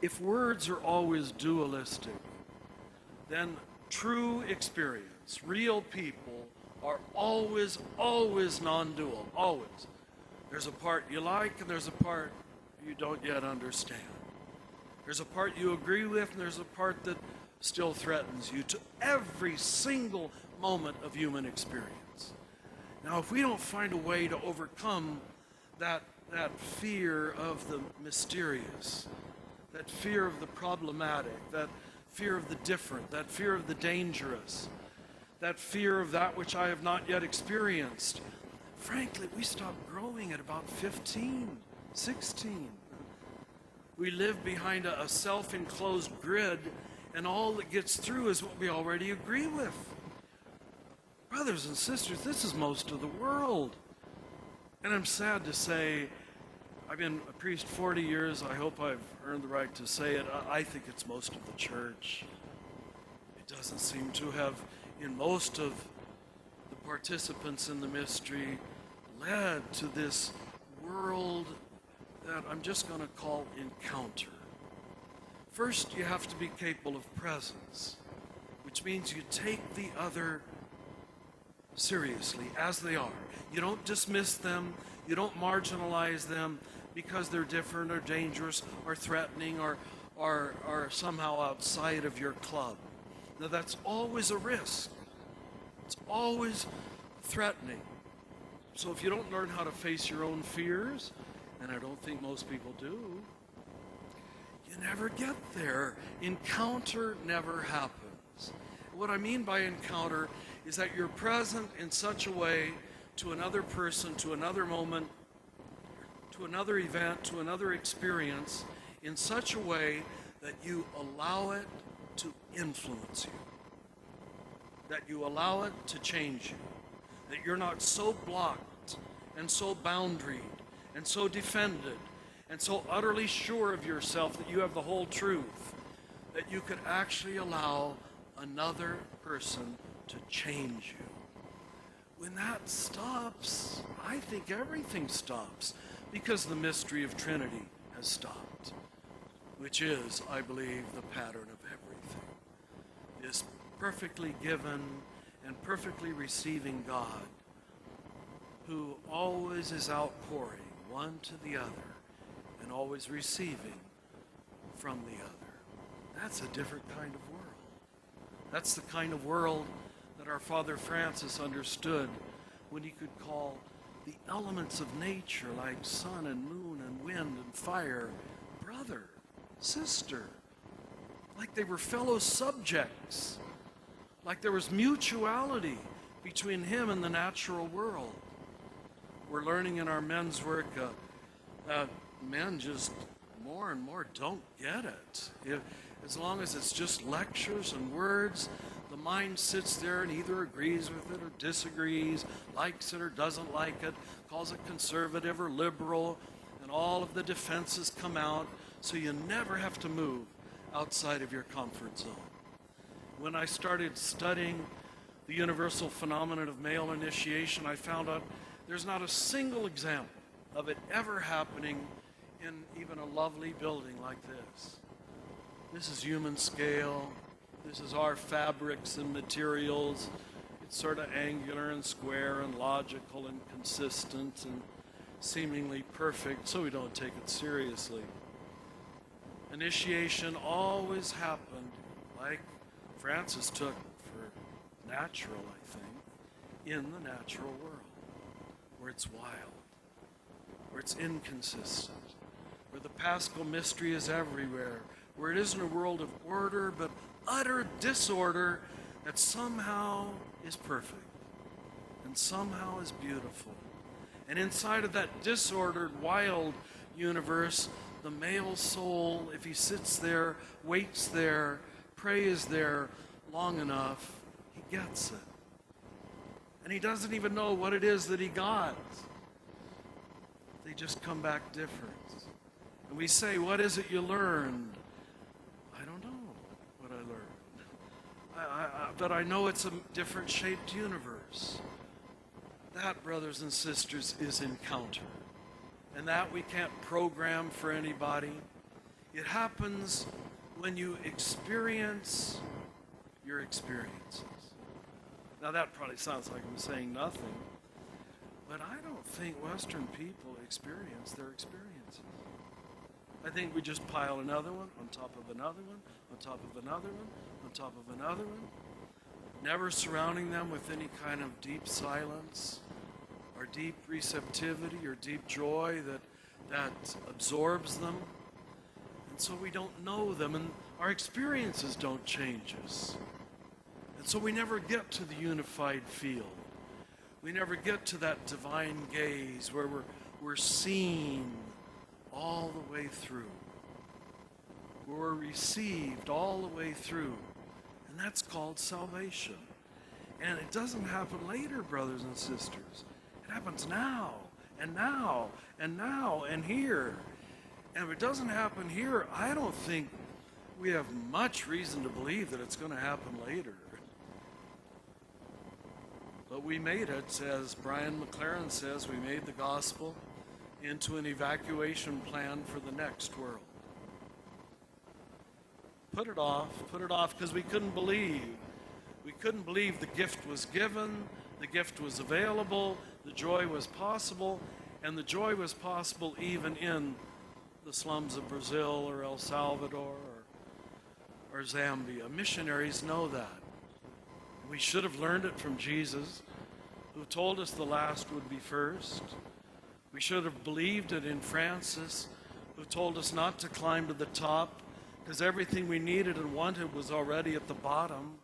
If words are always dualistic, then true experience, real people are always non-dual, always. There's a part you like and there's a part you don't yet understand. There's a part you agree with and there's a part that still threatens you to every single moment of human experience. Now, if we don't find a way to overcome that fear of the mysterious, that fear of the problematic, that fear of the different, that fear of the dangerous, that fear of that which I have not yet experienced, frankly, we stop growing at about 15, 16. We live behind a self-enclosed grid, and all that gets through is what we already agree with. Brothers and sisters, this is most of the world. And I'm sad to say, I've been a priest 40 years. I hope I've earned the right to say it. I think it's most of the church. It doesn't seem to have, in most of the participants in the mystery, led to this world that I'm just going to call encounter. First, you have to be capable of presence, which means you take the other seriously as they are. You don't dismiss them, you don't marginalize them because they're different or dangerous or threatening or somehow outside of your club. Now that's always a risk. It's always threatening. So if you don't learn how to face your own fears, and I don't think most people do, you never get there. Encounter never happens. What I mean by encounter is that you're present in such a way to another person, to another moment, to another event, to another experience, in such a way that you allow it to influence you, that you allow it to change you, that you're not so blocked and so boundaried and so defended and so utterly sure of yourself that you have the whole truth, that you could actually allow another person to change you. When that stops, I think everything stops, because the mystery of Trinity has stopped, which is, I believe, the pattern of everything. This perfectly given and perfectly receiving God, who always is outpouring one to the other and always receiving from the other. That's a different kind of world. That's the kind of world that our Father Francis understood when he could call the elements of nature like sun and moon and wind and fire brother, sister, like they were fellow subjects, like there was mutuality between him and the natural world. We're learning in our men's work that men just more and more don't get it. As long as it's just lectures and words, the mind sits there and either agrees with it or disagrees, likes it or doesn't like it, calls it conservative or liberal, and all of the defenses come out, so you never have to move outside of your comfort zone. When I started studying the universal phenomenon of male initiation, I found out there's not a single example of it ever happening in even a lovely building like this. This is human scale. This is our fabrics and materials. It's sort of angular and square and logical and consistent and seemingly perfect, so we don't take it seriously. Initiation always happened like Francis took for natural, I think, in the natural world, where it's wild, where it's inconsistent, where the Paschal mystery is everywhere, where it isn't a world of order, but utter disorder that somehow is perfect and somehow is beautiful. And inside of that disordered, wild universe, the male soul, if he sits there, waits there, prays there long enough, he gets it. And he doesn't even know what it is that he got. They just come back different. And we say, what is it you learned? I don't know what I learned. But I know it's a different shaped universe. That, brothers and sisters, is encounter. And that we can't program for anybody. It happens when you experience your experiences. Now that probably sounds like I'm saying nothing, but I don't think Western people experience their experiences. I think we just pile another one on top of another one, on top of another one, on top of another one, never surrounding them with any kind of deep silence or deep receptivity or deep joy that absorbs them. And so we don't know them, and our experiences don't change us. And so we never get to the unified field. We never get to that divine gaze where we're seen all the way through. Where we're received all the way through. And that's called salvation. And it doesn't happen later, brothers and sisters. It happens now, and now, and now, and here. And if it doesn't happen here, I don't think we have much reason to believe that it's going to happen later. But we made it, as Brian McLaren says, we made the gospel into an evacuation plan for the next world. Put it off, because we couldn't believe. We couldn't believe the gift was given, the gift was available, the joy was possible, and the joy was possible even in the slums of Brazil or El Salvador or Zambia. Missionaries know that. We should have learned it from Jesus, who told us the last would be first. We should have believed it in Francis, who told us not to climb to the top, because everything we needed and wanted was already at the bottom.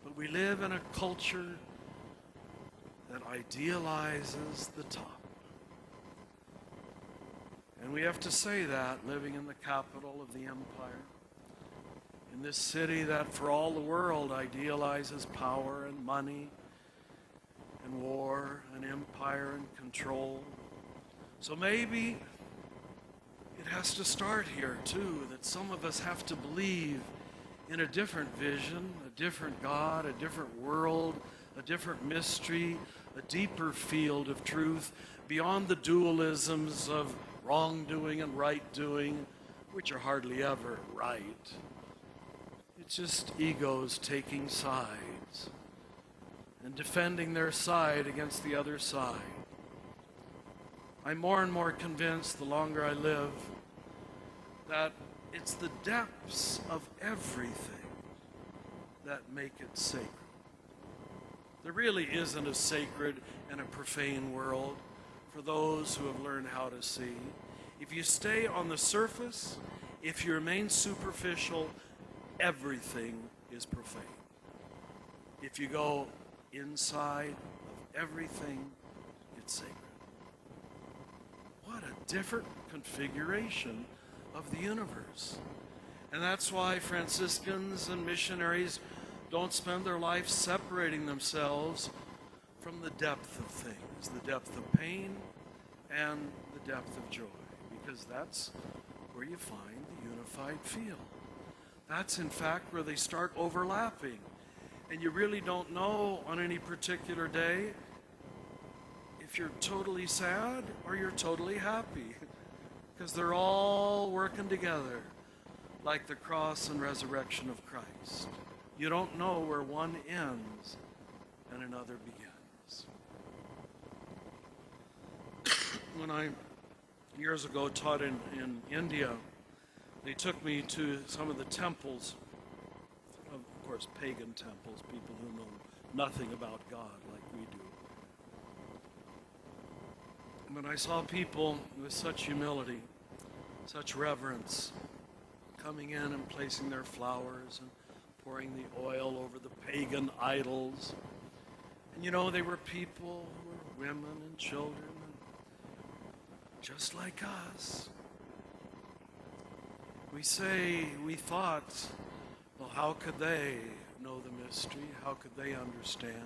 But we live in a culture that idealizes the top. And we have to say that, living in the capital of the empire, in this city that for all the world idealizes power and money and war and empire and control. So maybe it has to start here too, that some of us have to believe in a different vision, a different God, a different world, a different mystery, a deeper field of truth beyond the dualisms of wrongdoing and right doing, which are hardly ever right. It's just egos taking sides and defending their side against the other side. I'm more and more convinced the longer I live that it's the depths of everything that make it sacred. There really isn't a sacred and a profane world for those who have learned how to see. If you stay on the surface, if you remain superficial, everything is profane. If you go inside of everything, it's sacred. What a different configuration of the universe. And that's why Franciscans and missionaries don't spend their life separating themselves from the depth of things, the depth of pain and the depth of joy, because that's where you find the unified field. That's in fact where they start overlapping. And you really don't know on any particular day if you're totally sad or you're totally happy, because they're all working together like the cross and resurrection of Christ. You don't know where one ends and another begins. When I, years ago, taught in India, they took me to some of the temples, of course, pagan temples, people who know nothing about God like we do. But I saw people with such humility, such reverence, coming in and placing their flowers and pouring the oil over the pagan idols. And you know, they were people who were women and children, just like us. We thought, well, how could they know the mystery? How could they understand?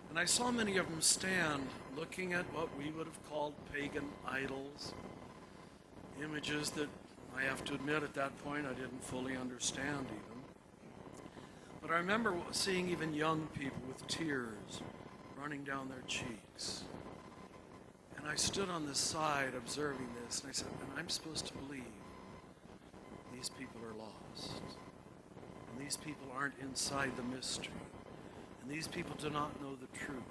And I saw many of them stand looking at what we would have called pagan idols, images that I have to admit at that point I didn't fully understand even. But I remember seeing even young people with tears running down their cheeks. And I stood on the side observing this, and I said, and I'm supposed to believe these people are lost. And these people aren't inside the mystery. And these people do not know the truth.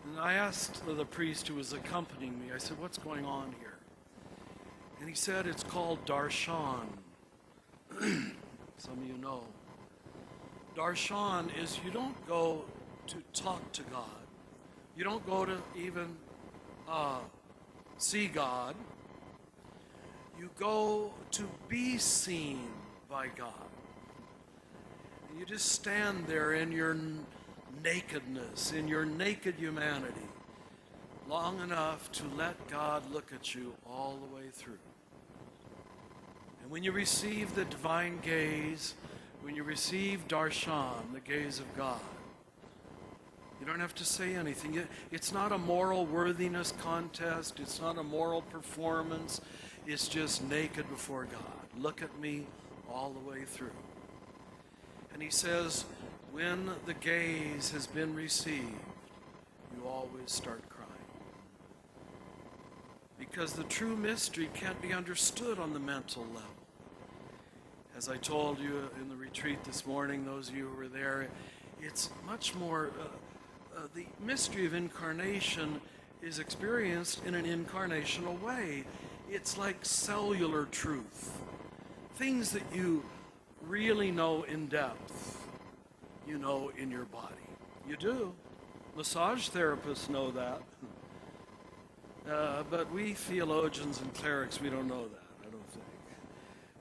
And I asked the priest who was accompanying me, I said, what's going on here? And he said, it's called Darshan. Some of you know. Darshan is you don't go to talk to God. You don't go to even see God. You go to be seen by God. And you just stand there in your nakedness, in your naked humanity, long enough to let God look at you all the way through. And when you receive the divine gaze, when you receive Darshan, the gaze of God, you don't have to say anything. It's not a moral worthiness contest. It's not a moral performance. It's just naked before God. Look at me all the way through. And he says, when the gaze has been received, you always start crying. Because the true mystery can't be understood on the mental level. As I told you in the retreat this morning, those of you who were there, it's much more, the mystery of incarnation is experienced in an incarnational way. It's like cellular truth. Things that you really know in depth, you know in your body. You do. Massage therapists know that. But we theologians and clerics, we don't know that, I don't think.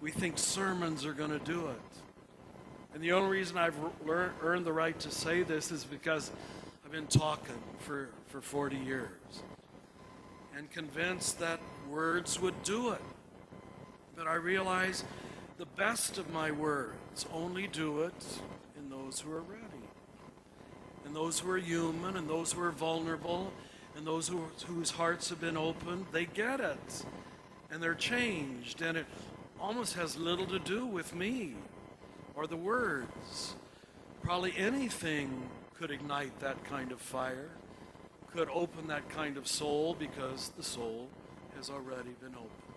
We think sermons are going to do it. And the only reason I've earned the right to say this is because I've been talking for 40 years and convinced that words would do it. But I realize the best of my words only do it in those who are ready, in those who are human, and those who are vulnerable, and those whose hearts have been opened. They get it, and they're changed, and it almost has little to do with me or the words. Probably anything could ignite that kind of fire, could open that kind of soul, because the soul has already been opened.